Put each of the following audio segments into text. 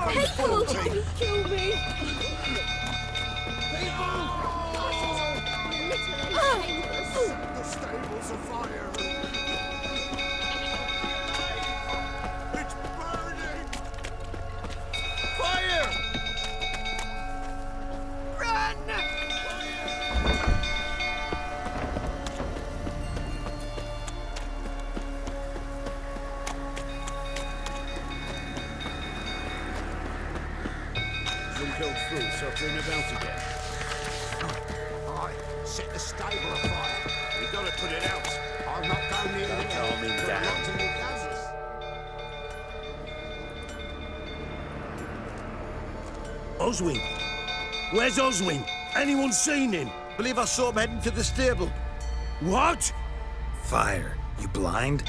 People! Don't kill me! The stable's afire! It's burning! Fire! Run! Some killed through, suffering about again. Aye, set the stable afire. We gotta put it out. I'll not go near Don't it. calm him Put down. lots of new guns. Oswin? Where's Oswin? Anyone seen him? Believe I saw him heading to the stable. What? Fire. You blind?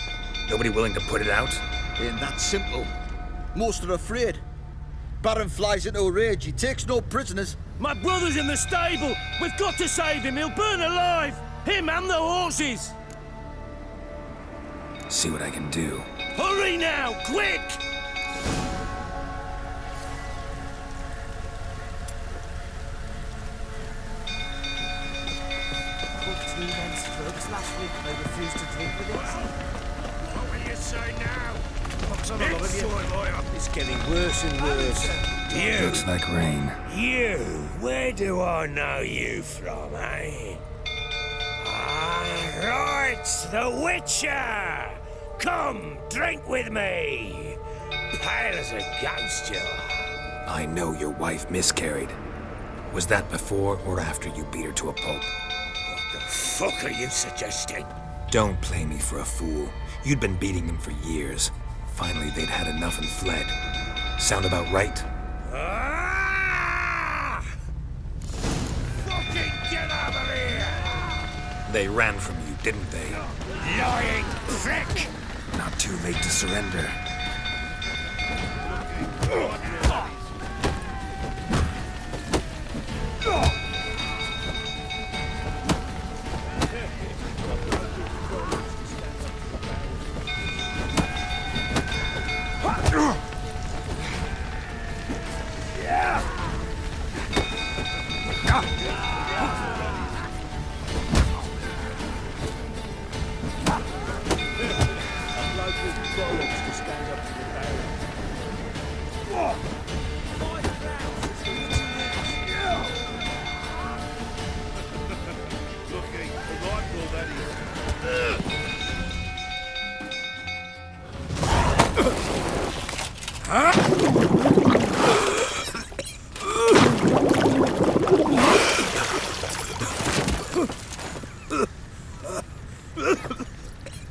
Nobody willing to put it out? Ain't that simple. Most are afraid. Baron flies into a rage. He takes no prisoners. My brother's in the stable! We've got to save him! He'll burn alive! Him and the horses! See what I can do. Hurry now! Quick! Booked 2 men's drugs last week. They refused to drink with it. What will you say now? What's on all of you? It's getting worse and worse. You! Looks like rain. You! Where do I know you from, eh? Ah, right! The Witcher! Come, drink with me! Pale as a ghost, you are. I know your wife miscarried. Was that before or after you beat her to a pulp? What the fuck are you suggesting? Don't play me for a fool. You'd been beating them for years. Finally, they'd had enough and fled. Sound about right? Ah! Fucking get over here! They ran from you, didn't they? Lying prick! Not too late to surrender.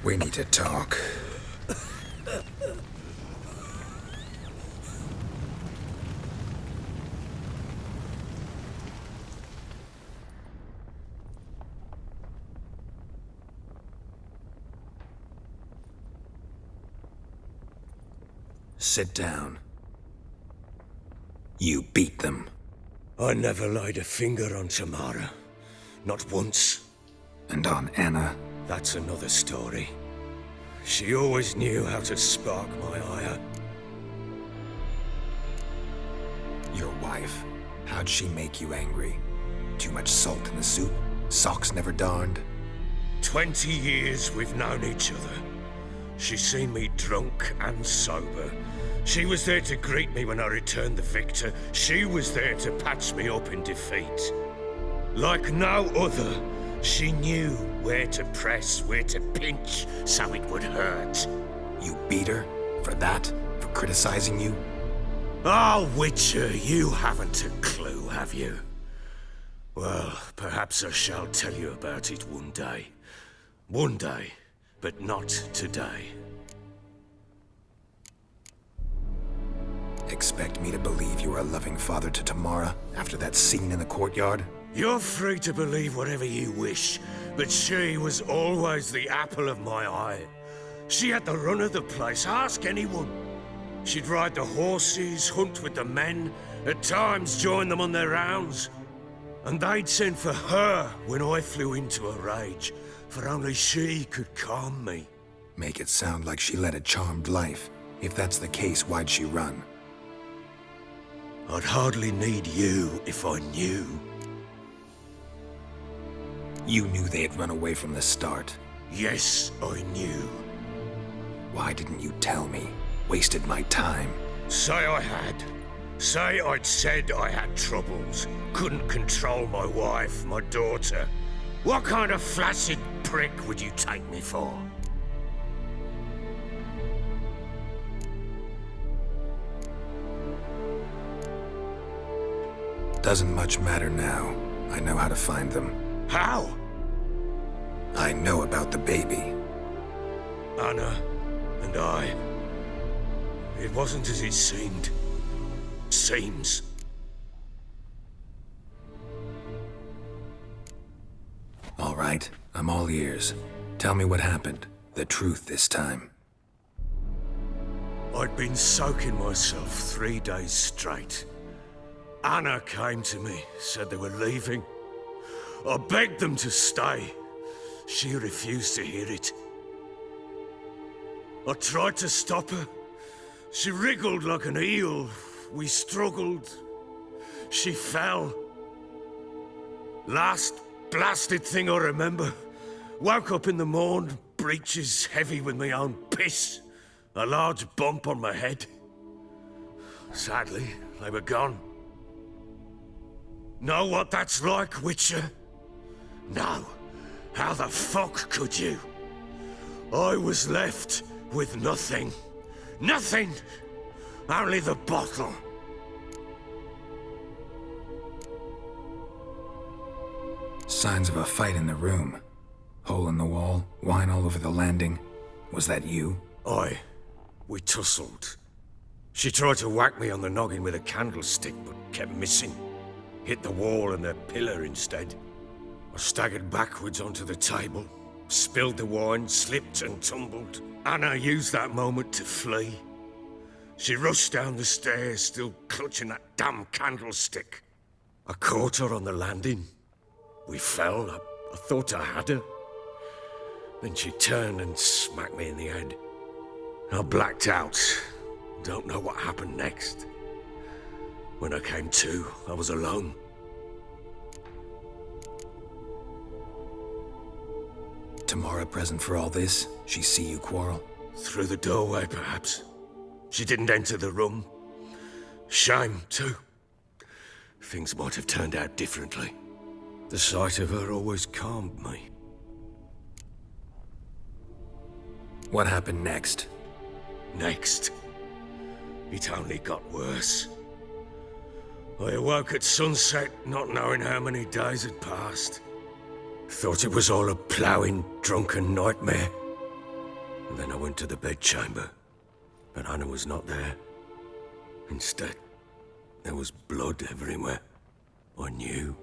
We need to talk. Sit down. You beat them. I never laid a finger on Tamara. Not once. And on Anna. That's another story. She always knew how to spark my ire. Your wife. How'd she make you angry? Too much salt in the soup? Socks never darned? 20 years we've known each other. She's seen me drunk and sober. She was there to greet me when I returned the victor. She was there to patch me up in defeat. Like no other, she knew where to press, where to pinch, so it would hurt. You beat her? For that? For criticizing you? Oh, Witcher, you haven't a clue, have you? Well, perhaps I shall tell you about it one day. One day, but not today. Expect me to believe you are a loving father to Tamara after that scene in the courtyard? You're free to believe whatever you wish, but she was always the apple of my eye. She had the run of the place, ask anyone. She'd ride the horses, hunt with the men, at times join them on their rounds. And they'd send for her when I flew into a rage, for only she could calm me. Make it sound like she led a charmed life. If that's the case, why'd she run? I'd hardly need you if I knew. You knew they had run away from the start. Yes, I knew. Why didn't you tell me? Wasted my time. Say I had. Say I'd said I had troubles. Couldn't control my wife, my daughter. What kind of flaccid prick would you take me for? Doesn't much matter now. I know how to find them. How? I know about the baby. Anna and I. It wasn't as it seemed. Seems. All right, I'm all ears. Tell me what happened. The truth this time. I'd been soaking myself 3 days straight. Anna came to me, said they were leaving. I begged them to stay. She refused to hear it. I tried to stop her. She wriggled like an eel. We struggled. She fell. Last blasted thing I remember. Woke up in the morn, breeches heavy with my own piss. A large bump on my head. Sadly, they were gone. Know what that's like, Witcher? No. How the fuck could you? I was left with nothing. Nothing! Only the bottle. Signs of a fight in the room. Hole in the wall, wine all over the landing. Was that you? Aye. We tussled. She tried to whack me on the noggin with a candlestick, but kept missing. Hit the wall and the pillar instead. I staggered backwards onto the table, spilled the wine, slipped and tumbled. Anna used that moment to flee. She rushed down the stairs, still clutching that damn candlestick. I caught her on the landing. We fell. I thought I had her. Then she turned and smacked me in the head. I blacked out. Don't know what happened next. When I came to, I was alone. Tamara present for all this? She see you quarrel? Through the doorway, perhaps. She didn't enter the room. Shame, too. Things might have turned out differently. The sight of her always calmed me. What happened next? Next, it only got worse. I awoke at sunset, not knowing how many days had passed. Thought it was all a ploughing, drunken nightmare. And then I went to the bedchamber, but Anna was not there. Instead, there was blood everywhere. I knew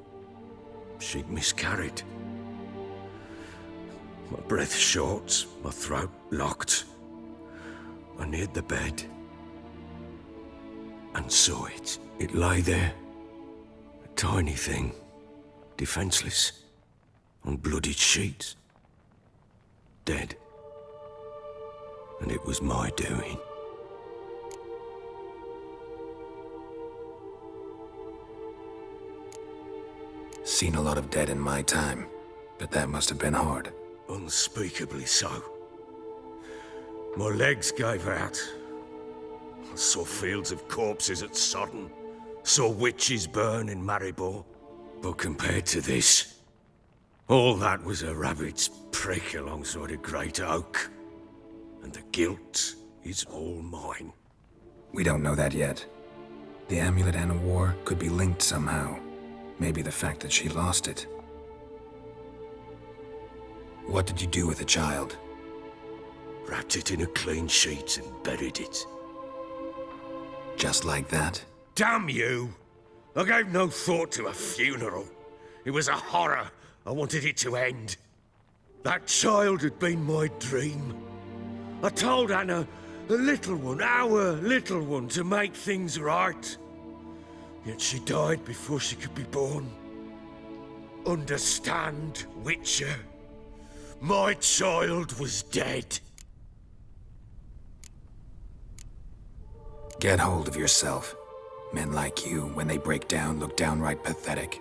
she'd miscarried. My breath short, my throat locked. I neared the bed and saw it. It lay there, a tiny thing, defenseless, on bloodied sheets, dead. And it was my doing. Seen a lot of dead in my time, but that must have been hard. Unspeakably so. My legs gave out. I saw fields of corpses at Sodden. Saw witches burn in Maribor. But compared to this, all that was a rabbit's prick alongside a great oak. And the guilt is all mine. We don't know that yet. The amulet Anna wore could be linked somehow. Maybe the fact that she lost it. What did you do with the child? Wrapped it in a clean sheet and buried it. Just like that? Damn you! I gave no thought to a funeral. It was a horror. I wanted it to end. That child had been my dream. I told Anna, the little one, our little one, to make things right. Yet she died before she could be born. Understand, Witcher? My child was dead. Get hold of yourself. Men like you, when they break down, look downright pathetic.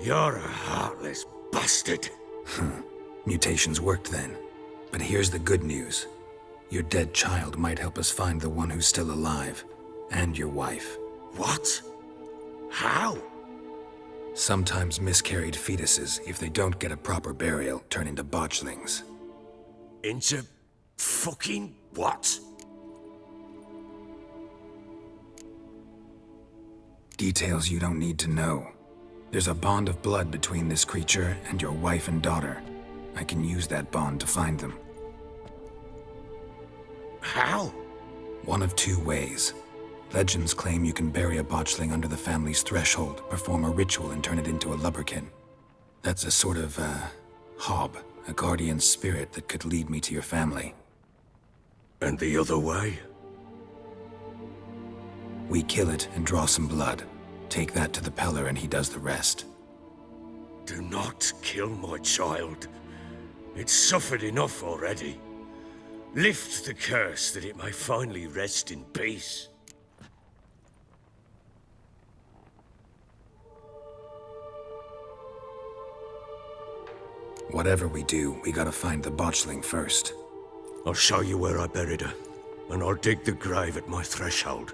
You're a heartless bastard. Mutations worked then. But here's the good news. Your dead child might help us find the one who's still alive. And your wife. What? How? Sometimes miscarried fetuses, if they don't get a proper burial, turn into botchlings. Into fucking what? Details you don't need to know. There's a bond of blood between this creature and your wife and daughter. I can use that bond to find them. How? One of two ways. Legends claim you can bury a botchling under the family's threshold, perform a ritual and turn it into a lubberkin. That's a sort of, hob, a guardian spirit that could lead me to your family. And the other way? We kill it and draw some blood. Take that to the Peller and he does the rest. Do not kill my child. It's suffered enough already. Lift the curse that it may finally rest in peace. Whatever we do, we gotta find the botchling first. I'll show you where I buried her, and I'll dig the grave at my threshold.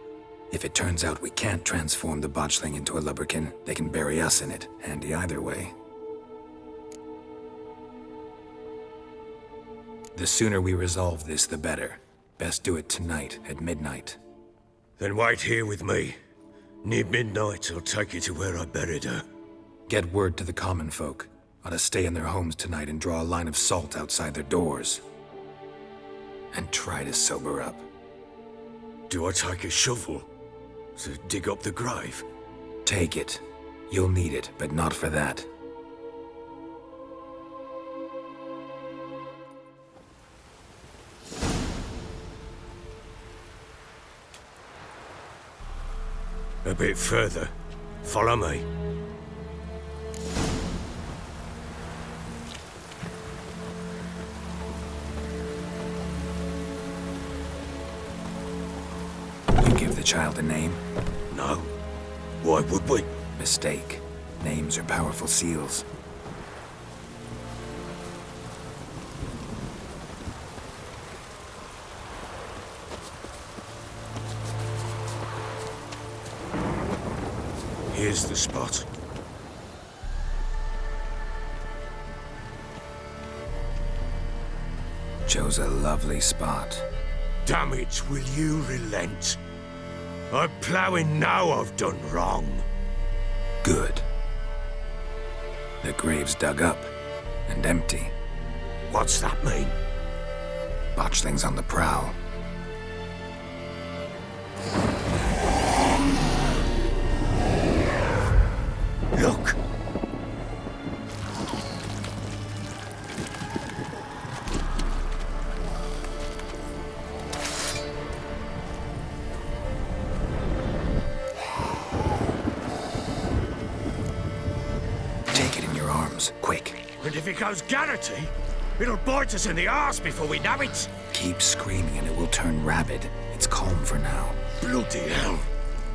If it turns out we can't transform the botchling into a lubberkin, they can bury us in it. Handy either way. The sooner we resolve this, the better. Best do it tonight, at midnight. Then wait here with me. Near midnight, I'll take you to where I buried her. Get word to the common folk. Ought to stay in their homes tonight and draw a line of salt outside their doors. And try to sober up. Do I take a shovel to dig up the grave? Take it. You'll need it, but not for that. A bit further. Follow me. You give the child a name? No. Why would we? Mistake. Names are powerful seals. Here's the spot. Chose a lovely spot. Damn it, will you relent? I'm ploughing now I've done wrong. Good. The grave's dug up and empty. What's that mean? Botchling's on the prowl. Look! Take it in your arms, quick. And if it goes Garrity, it'll bite us in the arse before we know it. Keep screaming and it will turn rabid. It's calm for now. Bloody hell.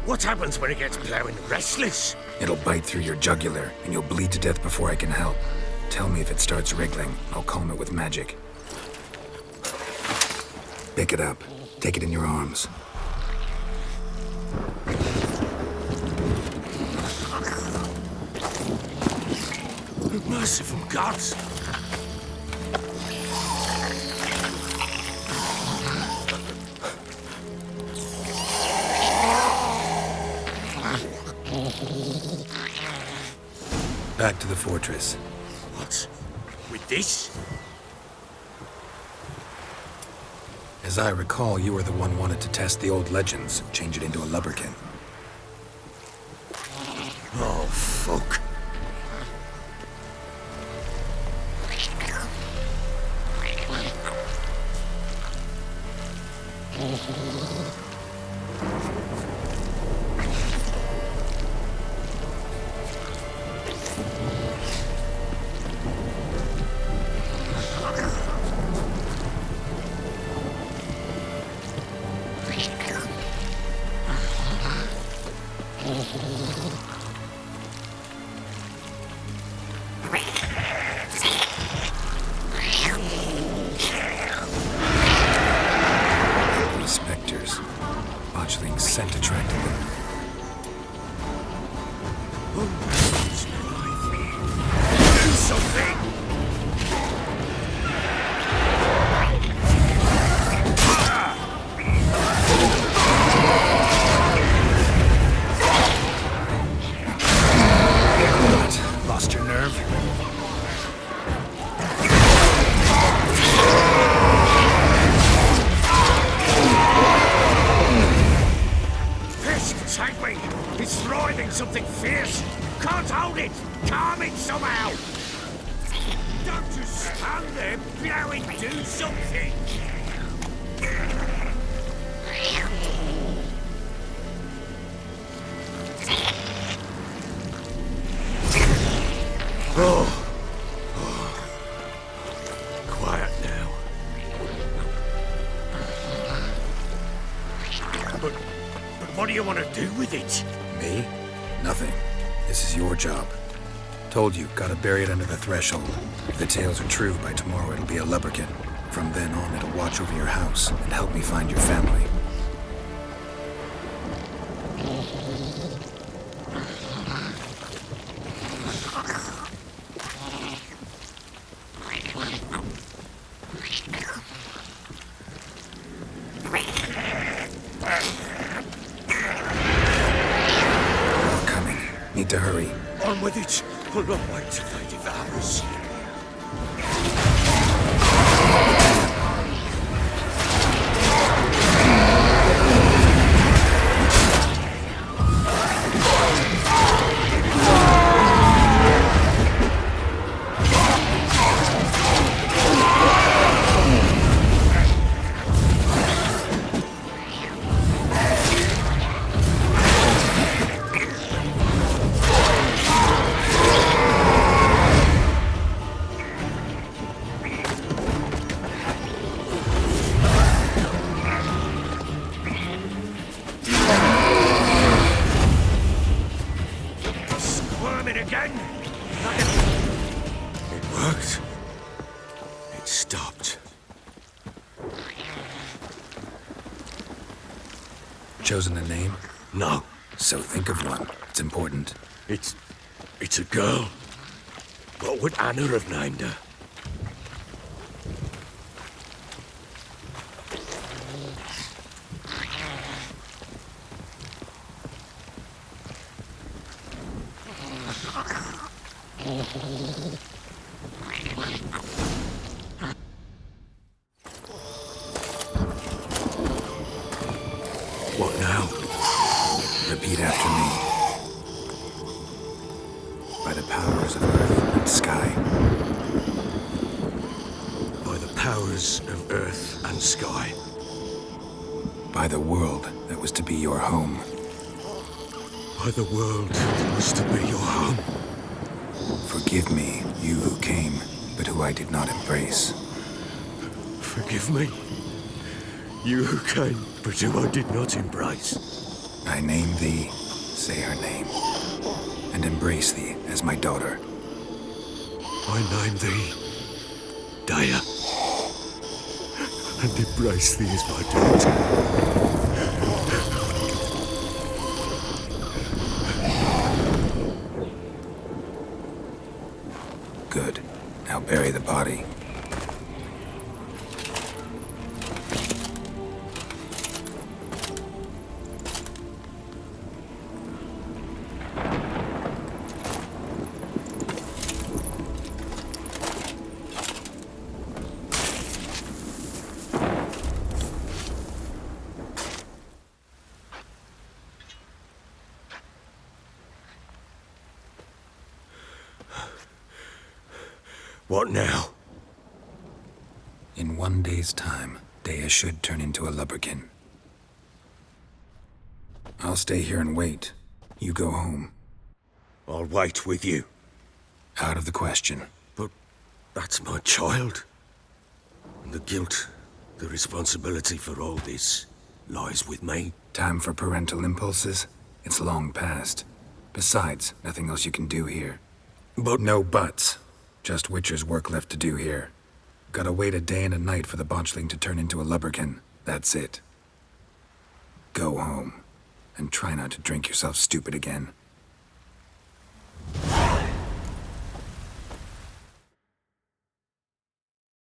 What happens when it gets ploughing restless? It'll bite through your jugular, and you'll bleed to death before I can help. Tell me if it starts wriggling. I'll calm it with magic. Pick it up. Take it in your arms. Merciful gods! Back to the fortress. What? With this? As I recall, you were the one wanted to test the old legends, change it into a lubberkin. Oh, fuck. The specters. Botchling's scent attracted them. Do something! What? Lost your nerve? Fist, take me! It's writhing something fierce! Can't hold it! Calm it somehow! Don't just stand there, blowing, do something! Oh. Quiet now. But what do you want to do with it? Me? Nothing. This is your job. Told you, gotta bury it under the threshold. If the tales are true, by tomorrow it'll be a lubberkin. From then on, it'll watch over your house and help me find your family. Coming. Need to hurry. On with it! We'll not wait till they devour us. Squirming again? It worked. It stopped. Chosen a name? No, So think of one. It's important. it's a girl. What would Anna have named her? What now? Repeat after me. By the powers of earth and sky. By the powers of earth and sky. By the world that was to be your home. By the world that was to be your home. Forgive me, you who came, but who I did not embrace. Forgive me. You who came, but who I did not embrace. I name thee, say her name, and embrace thee as my daughter. I name thee Daya, and embrace thee as my daughter. Good. Now bury the body. What now? In 1 day's time, Dea should turn into a lubberkin. I'll stay here and wait. You go home. I'll wait with you. Out of the question. But that's my child. And the guilt, the responsibility for all this lies with me. Time for parental impulses? It's long past. Besides, nothing else you can do here. But No buts. Just Witcher's work left to do here. Gotta wait a day and a night for the botchling to turn into a lubberkin. That's it. Go home. And try not to drink yourself stupid again.